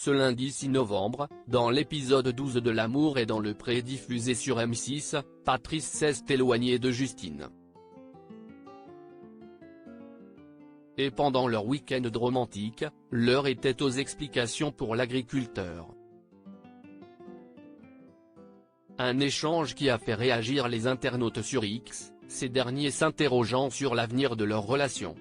Ce lundi 6 novembre, dans l'épisode 12 de L'amour est dans le pré diffusé sur M6, Patrice s'est éloigné de Justine. Et pendant leur week-end romantique, l'heure était aux explications pour l'agriculteur. Un échange qui a fait réagir les internautes sur X, ces derniers s'interrogeant sur l'avenir de leur relation.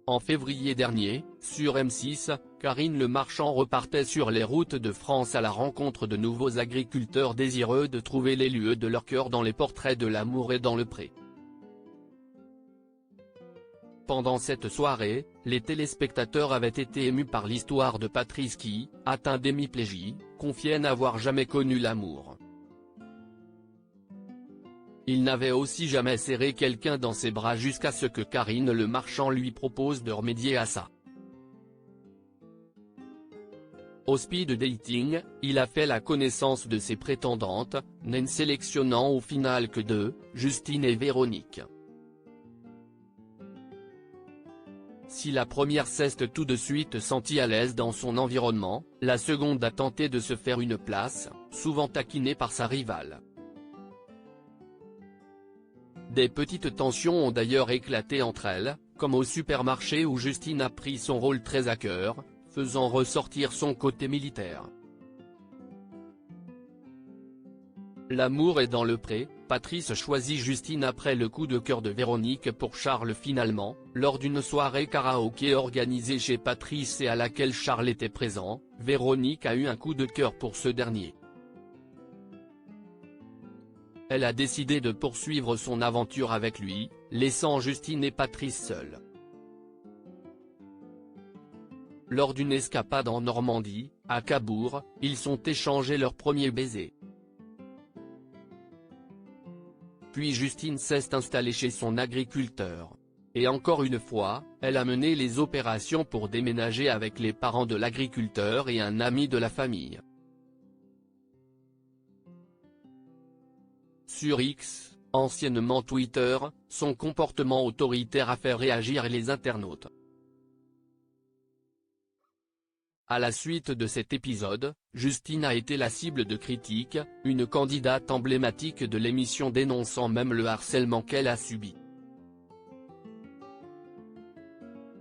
En février dernier, sur M6, Karine Le Marchand repartait sur les routes de France à la rencontre de nouveaux agriculteurs désireux de trouver les lieux de leur cœur dans les portraits de l'amour et dans le pré. Pendant cette soirée, les téléspectateurs avaient été émus par l'histoire de Patrice qui, atteint d'hémiplégie, confiait n'avoir jamais connu l'amour. Il n'avait aussi jamais serré quelqu'un dans ses bras jusqu'à ce que Karine Le Marchand lui propose de remédier à ça. Au speed dating, il a fait la connaissance de ses prétendantes, n'en sélectionnant au final que deux, Justine et Véronique. Si la première s'est tout de suite sentie à l'aise dans son environnement, la seconde a tenté de se faire une place, souvent taquinée par sa rivale. Des petites tensions ont d'ailleurs éclaté entre elles, comme au supermarché où Justine a pris son rôle très à cœur, faisant ressortir son côté militaire. L'amour est dans le pré, Patrice choisit Justine après le coup de cœur de Véronique pour Charles finalement, lors d'une soirée karaoké organisée chez Patrice et à laquelle Charles était présent, Véronique a eu un coup de cœur pour ce dernier. Elle a décidé de poursuivre son aventure avec lui, laissant Justine et Patrice seuls. Lors d'une escapade en Normandie, à Cabourg, ils sont échangés leur premier baiser. Puis Justine s'est installée chez son agriculteur. Et encore une fois, elle a mené les opérations pour déménager avec les parents de l'agriculteur et un ami de la famille. Sur X, anciennement Twitter, son comportement autoritaire a fait réagir les internautes. À la suite de cet épisode, Justine a été la cible de critiques, une candidate emblématique de l'émission dénonçant même le harcèlement qu'elle a subi.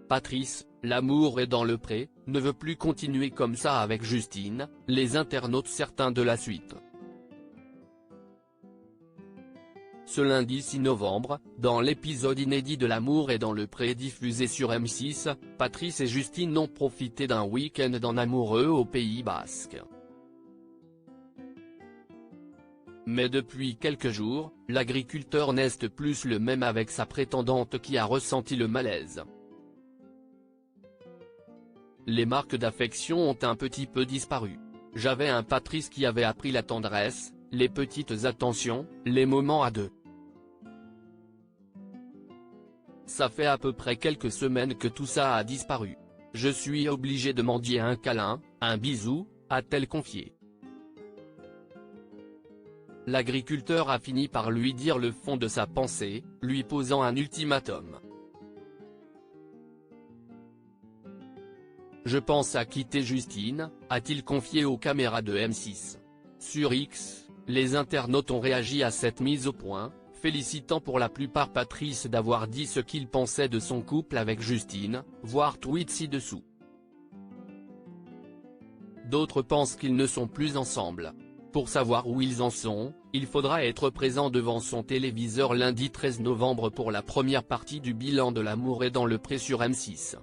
Patrice, l'amour est dans le pré, ne veut plus continuer comme ça avec Justine, les internautes certains de la suite. Ce lundi 6 novembre, dans l'épisode inédit de L'amour est dans le pré diffusé sur M6, Patrice et Justine ont profité d'un week-end en amoureux au Pays Basque. Mais depuis quelques jours, l'agriculteur n'est plus le même avec sa prétendante qui a ressenti le malaise. Les marques d'affection ont un petit peu disparu. J'avais un Patrice qui avait appris la tendresse, les petites attentions, les moments à deux. Ça fait à peu près quelques semaines que tout ça a disparu. Je suis obligé de mendier un câlin, un bisou, a-t-elle confié. L'agriculteur a fini par lui dire le fond de sa pensée, lui posant un ultimatum. Je pense à quitter Justine, a-t-il confié aux caméras de M6. Sur X, les internautes ont réagi à cette mise au point, félicitant pour la plupart Patrice d'avoir dit ce qu'il pensait de son couple avec Justine, voir tweet ci-dessous. D'autres pensent qu'ils ne sont plus ensemble. Pour savoir où ils en sont, il faudra être présent devant son téléviseur lundi 13 novembre pour la première partie du bilan de L'amour est dans le pré sur M6.